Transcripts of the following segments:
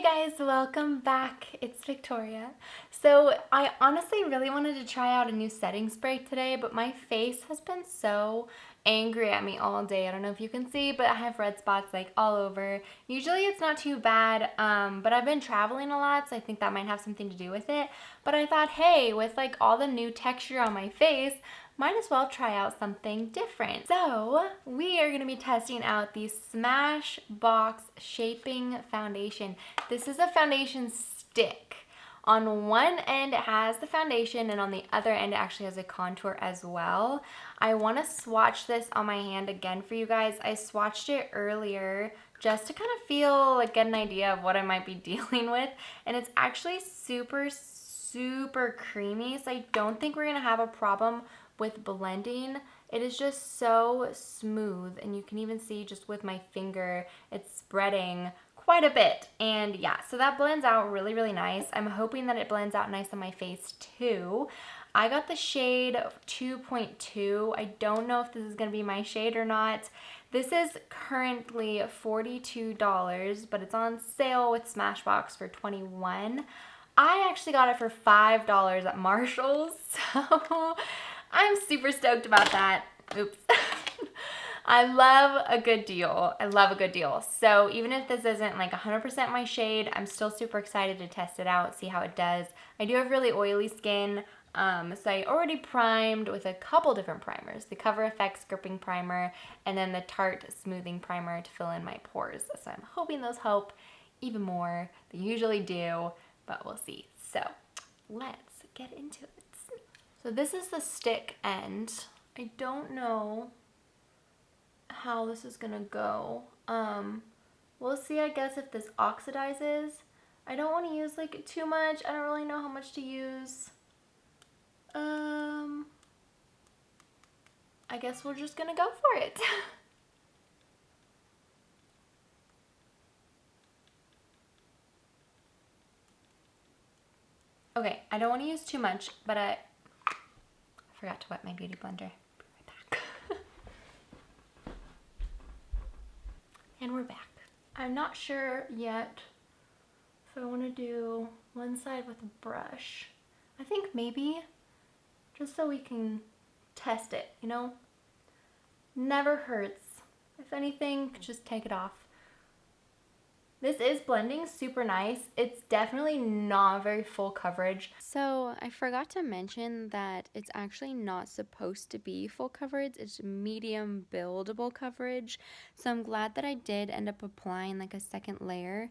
Hey guys, welcome back. It's Victoria. So I honestly really wanted to try out a new setting spray today, but my face has been so angry at me all day. I don't know if you can see, but I have red spots like all over. Usually it's not too bad, but I've been traveling a lot, so I think that might have something to do with it. But I thought, hey, with like all the new texture on my face, might as well try out something different. So we are going to be testing out the Smashbox Shaping Foundation. This is a foundation stick. On one end it has the foundation and on the other end it actually has a contour as well. I want to swatch this on my hand again for you guys. I swatched it earlier just to kind of feel, like, get an idea of what I might be dealing with, and it's actually super creamy, so I don't think we're gonna have a problem with blending. It is just so smooth, and you can even see just with my finger it's spreading quite a bit. And yeah, so that blends out really nice. I'm hoping that it blends out nice on my face too. I got the shade 2.2. I don't know if this is gonna be my shade or not. This is currently $42, but it's on sale with Smashbox for $21. I actually got it for $5 at Marshall's, so I'm super stoked about that. Oops. I love a good deal. I love a good deal. So even if this isn't like 100% my shade, I'm still super excited to test it out, see how it does. I do have really oily skin, so I already primed with a couple different primers. The Cover FX Gripping Primer and then the Tarte Smoothing Primer to fill in my pores. So I'm hoping those help even more. They usually do, but we'll see. So let's get into it. So this is the stick end. I don't know how this is gonna go. We'll see, I guess, if this oxidizes. I don't want to use like too much. I don't really know how much to use. I guess we're just gonna go for it. Okay, I don't want to use too much, but I forgot to wet my beauty blender. Be right back. And we're back. I'm not sure yet if I want to do one side with a brush. I think maybe just so we can test it, you know? Never hurts. If anything, just take it off. This is blending super nice. It's definitely not very full coverage. So I forgot to mention that it's actually not supposed to be full coverage. It's medium buildable coverage. So I'm glad that I did end up applying like a second layer.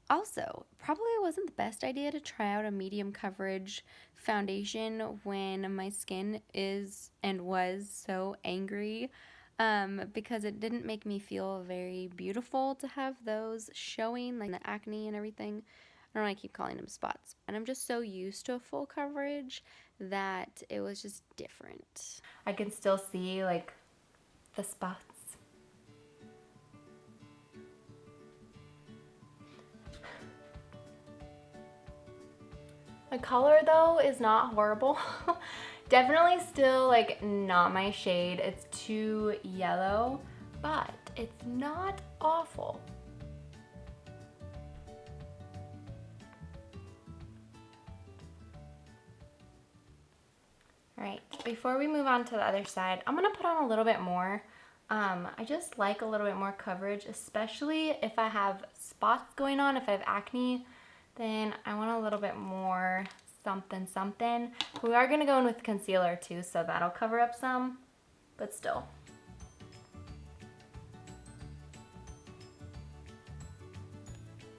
Also, probably wasn't the best idea to try out a medium coverage foundation when my skin is and was so angry. Because it didn't make me feel very beautiful to have those showing, like the acne and everything. I don't know why I keep calling them spots. And I'm just so used to a full coverage that it was just different. I can still see like the spots. The color though is not horrible. Definitely still like not my shade. It's too yellow, but it's not awful. All right, before we move on to the other side, I'm gonna put on a little bit more. I just like a little bit more coverage, especially if I have spots going on, if I have acne, then I want a little bit more something. We are gonna go in with concealer too, so that'll cover up some, but still.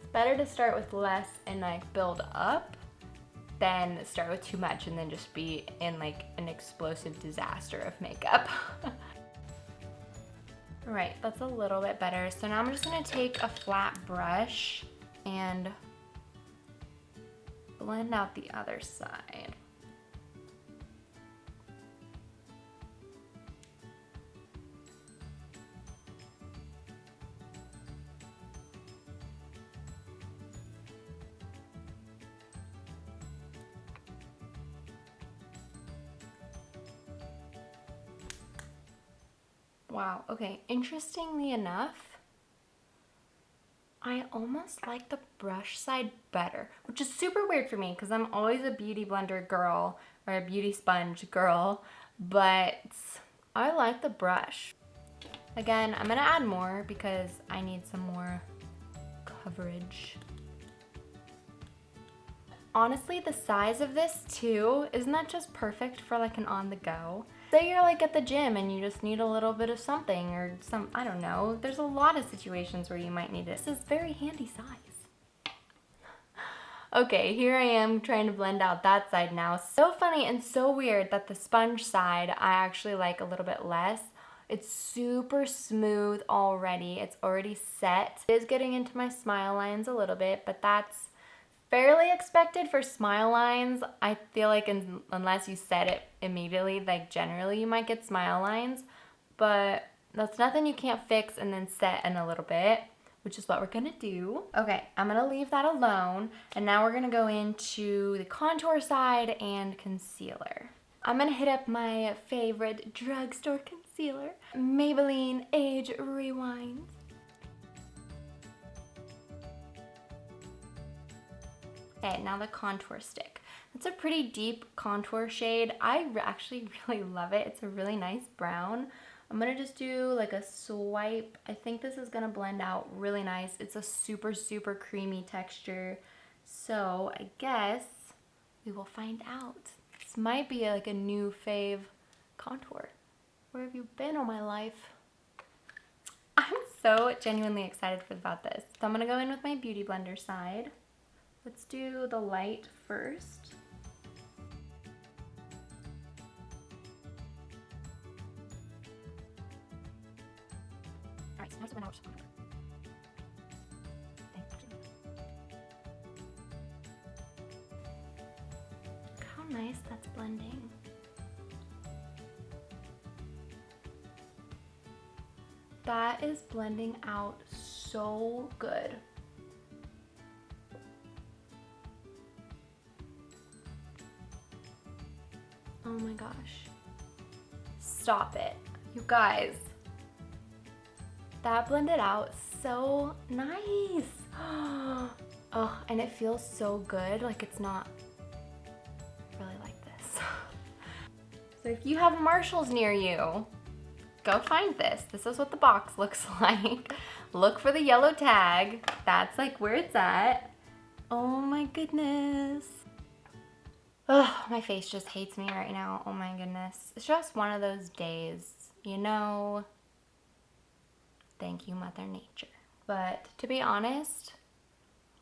It's better to start with less and like build up than start with too much and then just be in like an explosive disaster of makeup. All right, that's a little bit better. So now I'm just gonna take a flat brush and blend out the other side. Wow, okay, interestingly enough, I almost like the brush side better, which is super weird for me because I'm always a beauty blender girl or a beauty sponge girl, but I like the brush. Again, I'm gonna add more because I need some more coverage. Honestly, the size of this too, isn't that just perfect for like an on the go? Say you're like at the gym and you just need a little bit of something or some, I don't know. There's a lot of situations where you might need it. This is very handy size. Okay, here I am trying to blend out that side now. So funny and so weird that the sponge side I actually like a little bit less. It's super smooth already. It's already set. It is getting into my smile lines a little bit, but that's fairly expected for smile lines. I feel like unless you set it immediately, like generally you might get smile lines, but that's nothing you can't fix and then set in a little bit, which is what we're gonna do. Okay, I'm gonna leave that alone, and now we're gonna go into the contour side and concealer. I'm gonna hit up my favorite drugstore concealer, Maybelline Age Rewind. Okay, now the contour stick. It's a pretty deep contour shade. I actually really love it. It's a really nice brown. I'm gonna just do like a swipe. I think this is gonna blend out really nice. It's a super, super creamy texture. So I guess we will find out. This might be like a new fave contour. Where have you been all my life? I'm so genuinely excited about this. So I'm gonna go in with my beauty blender side. Let's do the light first. All right, so most of it out. Look how nice that's blending. That is blending out so good. Oh my gosh. Stop it. You guys. That blended out so nice. Oh, and it feels so good. Like it's not really like this. So if you have Marshalls near you, go find this. This is what the box looks like. Look for the yellow tag. That's like where it's at. Oh my goodness. Oh, my face just hates me right now. Oh my goodness. It's just one of those days, you know. Thank you, Mother Nature. But to be honest,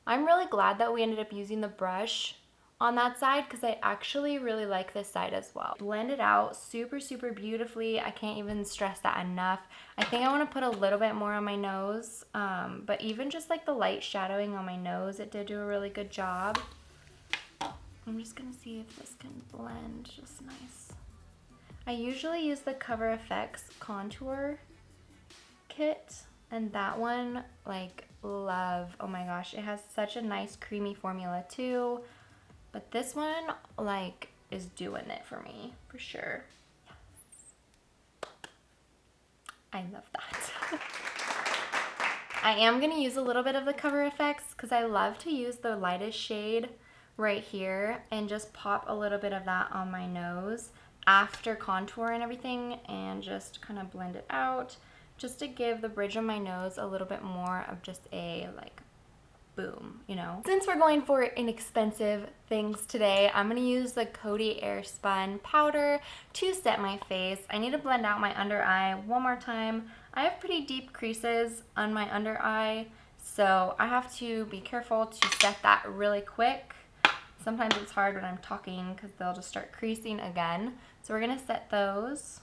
I'm really glad that we ended up using the brush on that side because I actually really like this side as well. Blend it out super, super beautifully. I can't even stress that enough. I think I want to put a little bit more on my nose, but even just like the light shadowing on my nose, it did do a really good job. I'm just gonna see if this can blend just nice. I usually use the Cover FX contour kit, and that one, like, love. Oh my gosh, it has such a nice creamy formula too. But this one, like, is doing it for me, for sure. Yes. I love that. I am gonna use a little bit of the Cover FX because I love to use the lightest shade right here and just pop a little bit of that on my nose after contour and everything and just kind of blend it out just to give the bridge of my nose a little bit more of just a like boom, you know. Since we're going for inexpensive things today, I'm gonna use the Cody Airspun powder to set my face. I need to blend out my under eye one more time. I have pretty deep creases on my under eye, so I have to be careful to set that really quick. Sometimes it's hard when I'm talking because they'll just start creasing again. So we're gonna set those,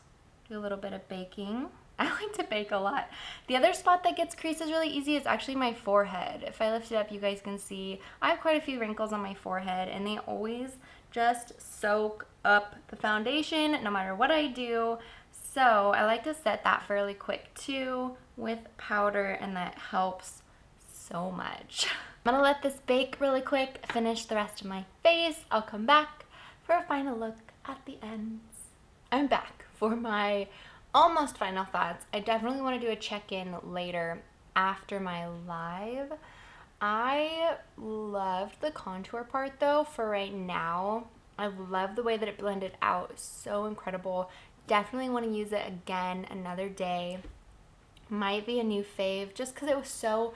do a little bit of baking. I like to bake a lot. The other spot that gets creases really easy is actually my forehead. If I lift it up, you guys can see I have quite a few wrinkles on my forehead and they always just soak up the foundation no matter what I do. So I like to set that fairly quick too with powder, and that helps so much. I'm gonna let this bake really quick, finish the rest of my face. I'll come back for a final look at the ends. I'm back for my almost final thoughts. I definitely want to do a check-in later after my live I loved the contour part though for right now. I love the way that it blended out. It's so incredible. Definitely want to use it again another day. Might be a new fave just because it was so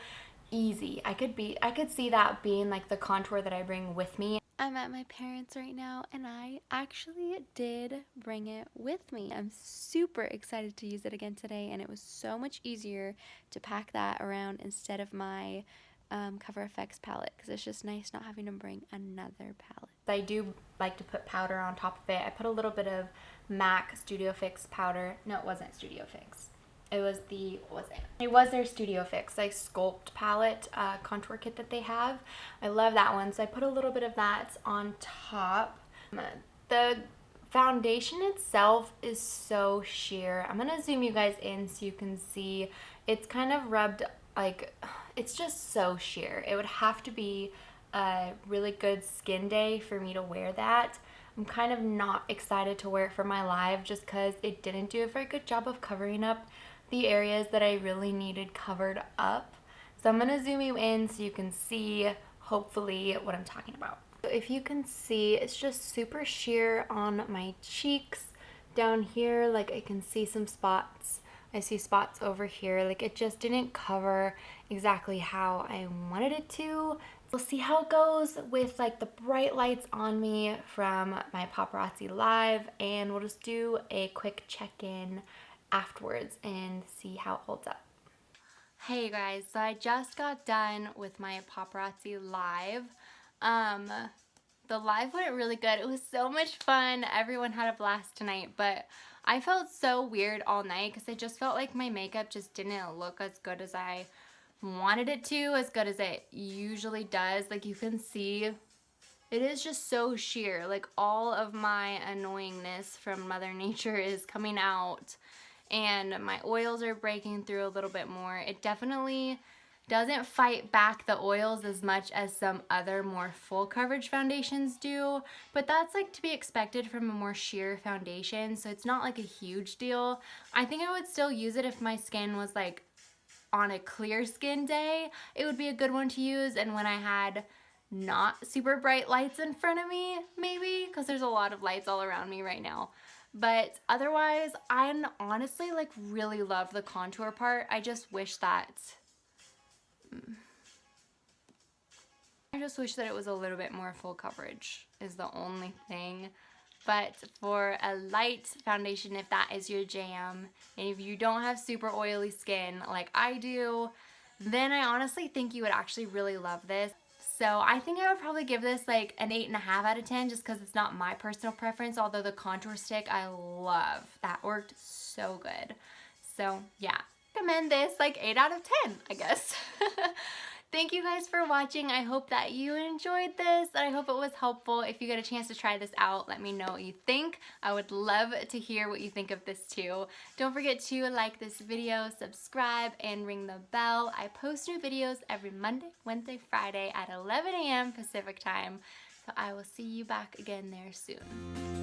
easy. I could see that being like the contour that I bring with me. I'm at my parents' right now and I actually did bring it with me. I'm super excited to use it again today, and it was so much easier to pack that around instead of my Cover FX palette, because it's just nice not having to bring another palette. I do like to put powder on top of it. I put a little bit of MAC Studio Fix powder. No, it wasn't Studio Fix. It was what was it? It was their Studio Fix, like Sculpt palette contour kit that they have. I love that one, so I put a little bit of that on top. The foundation itself is so sheer. I'm gonna zoom you guys in so you can see. It's kind of rubbed, like, it's just so sheer. It would have to be a really good skin day for me to wear that. I'm kind of not excited to wear it for my live just because it didn't do a very good job of covering up the areas that I really needed covered up. So I'm gonna zoom you in so you can see hopefully what I'm talking about. So if you can see, it's just super sheer on my cheeks. Down here, like, I can see some spots. I see spots over here. Like, it just didn't cover exactly how I wanted it to. We'll see how it goes with like the bright lights on me from my paparazzi live, and we'll just do a quick check-in afterwards and see how it holds up. Hey guys, so I just got done with my paparazzi live. The live went really good. It was so much fun. Everyone had a blast tonight, but I felt so weird all night because it just felt like my makeup just didn't look as good as I wanted it to, as good as it usually does. Like, you can see, it is just so sheer. Like, all of my annoyingness from Mother Nature is coming out, and my oils are breaking through a little bit more. It definitely doesn't fight back the oils as much as some other more full coverage foundations do, but that's like to be expected from a more sheer foundation, so it's not like a huge deal. I think I would still use it if my skin was like on a clear skin day. It would be a good one to use, and when I had not super bright lights in front of me, maybe, because there's a lot of lights all around me right now. But otherwise, I honestly like really love the contour part. I just wish that it was a little bit more full coverage is the only thing. But for a light foundation, if that is your jam, and if you don't have super oily skin like I do, then I honestly think you would actually really love this. So I think I would probably give this like an 8.5 out of 10 just because it's not my personal preference, although the contour stick I love. That worked so good. So yeah, recommend this like 8 out of 10, I guess. Thank you guys for watching. I hope that you enjoyed this, and I hope it was helpful. If you get a chance to try this out, let me know what you think. I would love to hear what you think of this too. Don't forget to like this video, subscribe, and ring the bell. I post new videos every Monday, Wednesday, Friday at 11 a.m. Pacific time. So I will see you back again there soon.